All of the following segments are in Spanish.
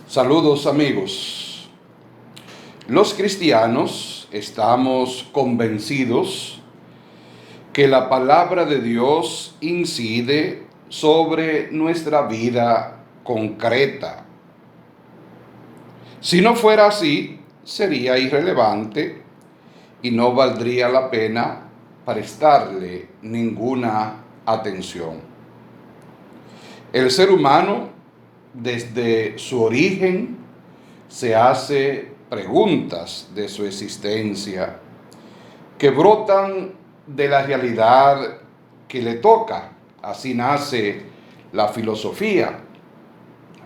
Saludos amigos. Los cristianos estamos convencidos que la palabra de Dios incide sobre nuestra vida concreta. Si no fuera así, sería irrelevante y no valdría la pena prestarle ninguna atención. El ser humano, desde su origen, se hace preguntas de su existencia que brotan de la realidad que le toca. Así nace la filosofía,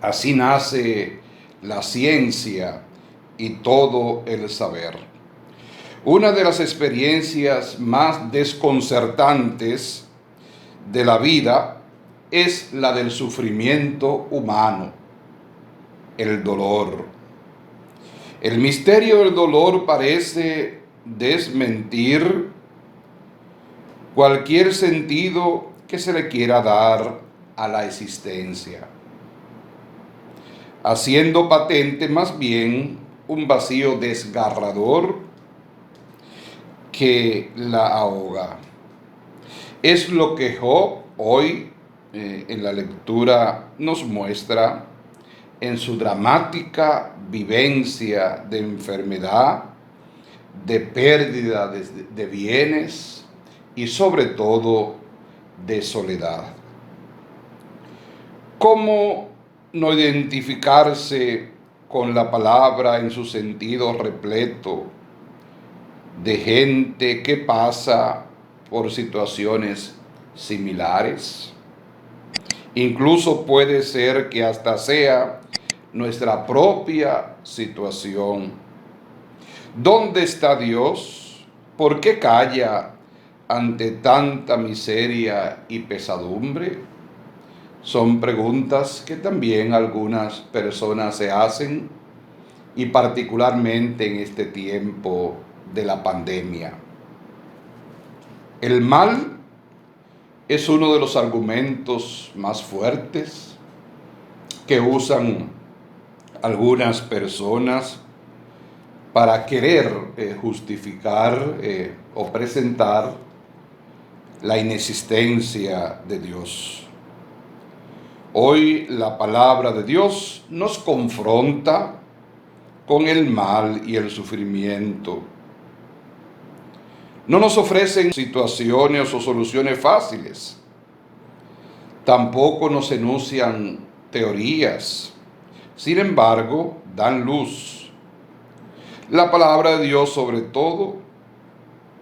así nace la ciencia y todo el saber. Una de las experiencias más desconcertantes de la vida es la del sufrimiento humano, el dolor. El misterio del dolor parece desmentir cualquier sentido que se le quiera dar a la existencia, haciendo patente más bien un vacío desgarrador que la ahoga. Es lo que Job hoy en la lectura nos muestra en su dramática vivencia de enfermedad, de pérdida de bienes y sobre todo de soledad. ¿Cómo no identificarse con la palabra en su sentido repleto de gente que pasa por situaciones similares? Incluso puede ser que hasta sea nuestra propia situación. ¿Dónde está Dios? ¿Por qué calla ante tanta miseria y pesadumbre? Son preguntas que también algunas personas se hacen, y particularmente en este tiempo de la pandemia. El mal es uno de los argumentos más fuertes que usan algunas personas para querer justificar o presentar la inexistencia de Dios. Hoy la palabra de Dios nos confronta con el mal y el sufrimiento. No nos ofrecen situaciones o soluciones fáciles. Tampoco nos enuncian teorías. Sin embargo, dan luz. La palabra de Dios, sobre todo,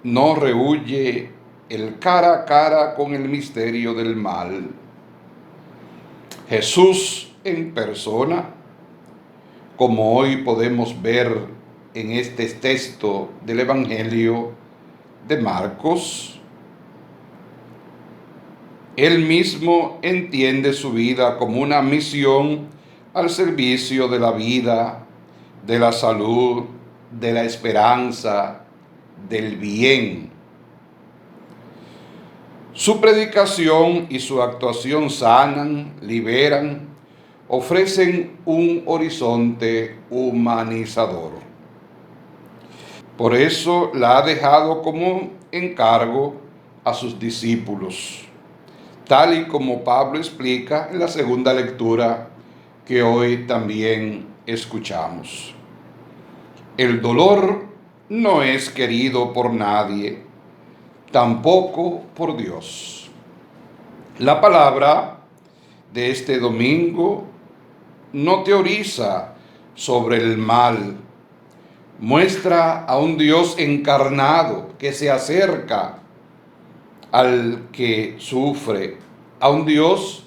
no rehúye el cara a cara con el misterio del mal. Jesús en persona, como hoy podemos ver en este texto del Evangelio de Marcos, él mismo entiende su vida como una misión al servicio de la vida, de la salud, de la esperanza, del bien. Su predicación y su actuación sanan, liberan, ofrecen un horizonte humanizador. Por eso la ha dejado como encargo a sus discípulos, tal y como Pablo explica en la segunda lectura que hoy también escuchamos. El dolor no es querido por nadie, tampoco por Dios. La palabra de este domingo no teoriza sobre el mal, muestra a un Dios encarnado que se acerca al que sufre, a un Dios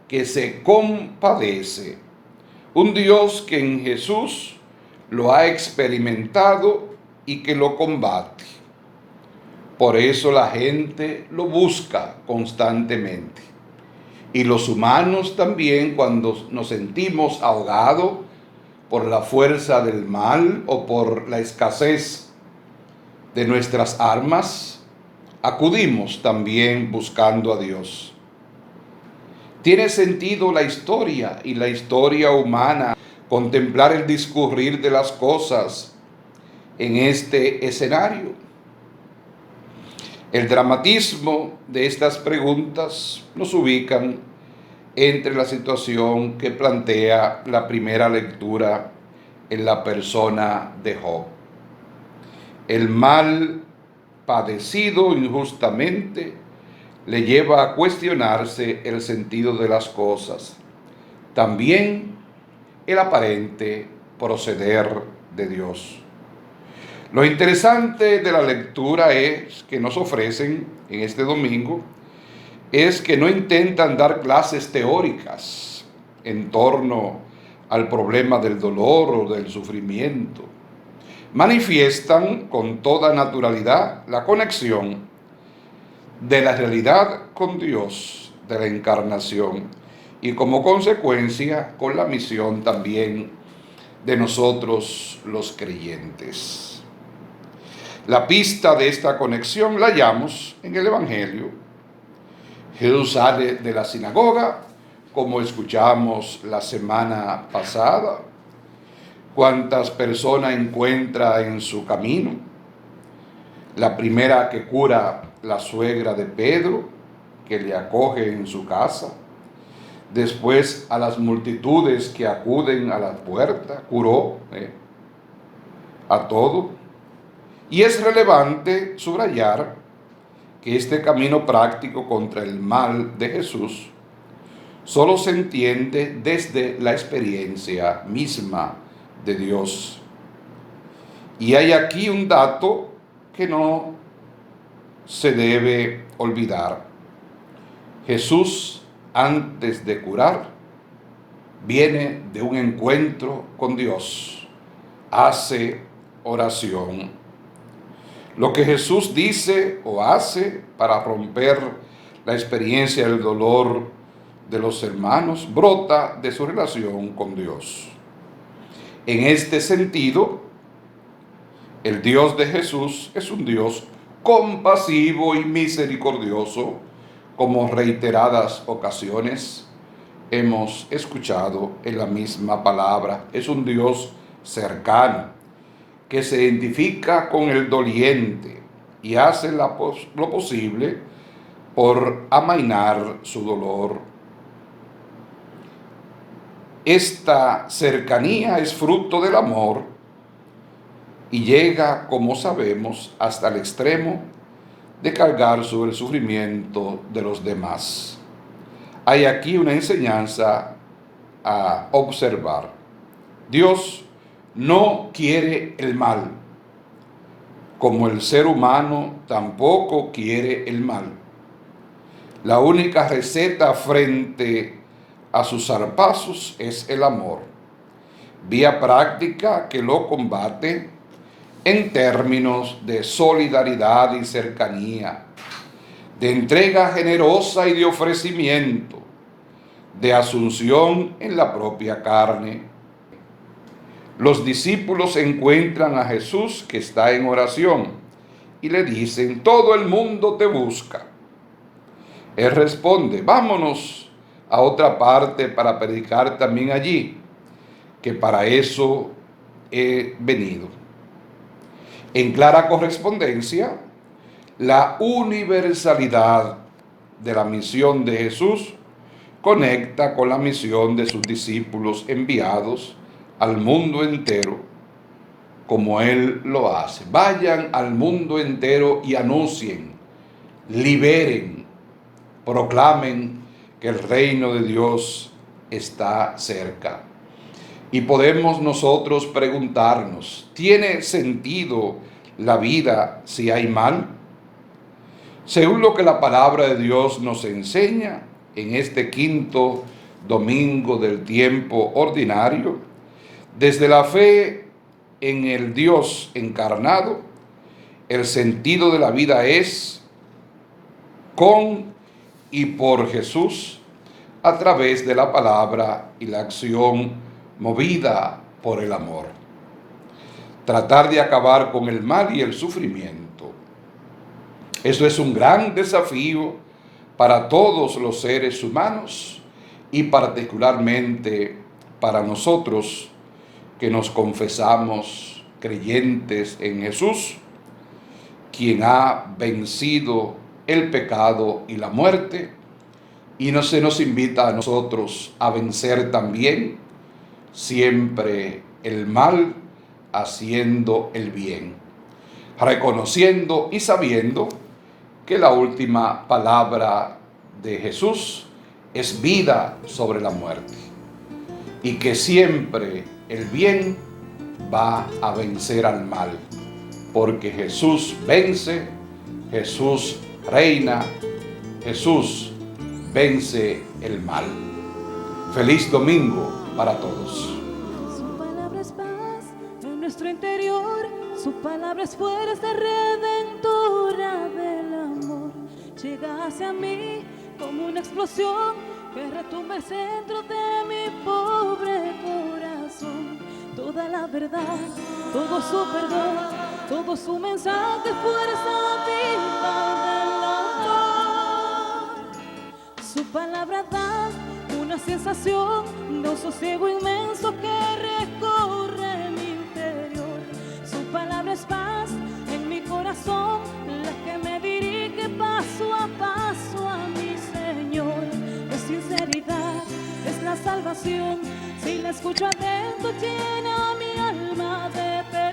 que se compadece, un Dios que en Jesús lo ha experimentado y que lo combate. Por eso la gente lo busca constantemente. Y los humanos también, cuando nos sentimos ahogados por la fuerza del mal o por la escasez de nuestras armas, acudimos también buscando a Dios. Tiene sentido la historia y la historia humana contemplar el discurrir de las cosas en este escenario. El dramatismo de estas preguntas nos ubican entre la situación que plantea la primera lectura en la persona de Job. El mal padecido injustamente le lleva a cuestionarse el sentido de las cosas, también el aparente proceder de Dios. Lo interesante de la lectura es que nos ofrecen en este domingo es que no intentan dar clases teóricas en torno al problema del dolor o del sufrimiento. Manifiestan con toda naturalidad la conexión de la realidad con Dios, de la encarnación, y como consecuencia con la misión también de nosotros los creyentes. La pista de esta conexión la hallamos en el Evangelio. Jesús sale de la sinagoga, como escuchamos la semana pasada. ¿Cuántas personas encuentra en su camino? La primera que cura, la suegra de Pedro, que le acoge en su casa. Después a las multitudes que acuden a la puerta, curó a todo. Y es relevante subrayar que este camino práctico contra el mal de Jesús solo se entiende desde la experiencia misma de Dios. Y hay aquí un dato que no se debe olvidar. Jesús, antes de curar, viene de un encuentro con Dios, hace oración. Lo que Jesús dice o hace para romper la experiencia del dolor de los hermanos brota de su relación con Dios. En este sentido, el Dios de Jesús es un Dios compasivo y misericordioso, como reiteradas ocasiones hemos escuchado en la misma palabra. Es un Dios cercano, que se identifica con el doliente y hace lo posible por amainar su dolor. Esta cercanía es fruto del amor y llega, como sabemos, hasta el extremo de cargar sobre el sufrimiento de los demás. Hay aquí una enseñanza a observar. Dios no quiere el mal, como el ser humano tampoco quiere el mal. La única receta frente a sus zarpazos es el amor, vía práctica que lo combate en términos de solidaridad y cercanía, de entrega generosa y de ofrecimiento, de asunción en la propia carne. Los discípulos encuentran a Jesús que está en oración y le dicen: todo el mundo te busca. Él responde: vámonos a otra parte para predicar también allí, que para eso he venido. En clara correspondencia, la universalidad de la misión de Jesús conecta con la misión de sus discípulos enviados al mundo entero, como Él lo hace. Vayan al mundo entero y anuncien, liberen, proclamen que el reino de Dios está cerca. Y podemos nosotros preguntarnos: ¿tiene sentido la vida si hay mal? Según lo que la palabra de Dios nos enseña en este quinto domingo del tiempo ordinario, desde la fe en el Dios encarnado, el sentido de la vida es con y por Jesús, a través de la palabra y la acción movida por el amor. Tratar de acabar con el mal y el sufrimiento. Eso es un gran desafío para todos los seres humanos y particularmente para nosotros, que nos confesamos creyentes en Jesús, quien ha vencido el pecado y la muerte, y no se nos invita a nosotros a vencer también siempre el mal, haciendo el bien, reconociendo y sabiendo que la última palabra de Jesús es vida sobre la muerte, y que siempre el bien va a vencer al mal, porque Jesús vence, Jesús reina, Jesús vence el mal. Feliz domingo para todos. Su palabra es paz en nuestro interior, su palabra es fuerza redentora del amor. Llega hacia mí como una explosión que retumba el centro de mi pobre corazón. Toda la verdad, todo su perdón, todo su mensaje, fuerza viva del amor. Su palabra da una sensación de un sosiego inmenso que recorre mi interior. Su palabra es paz en mi corazón, la que me dirige paso a mi Señor. Es sinceridad, es la salvación, si la escucho adentro llena mi alma de perdón.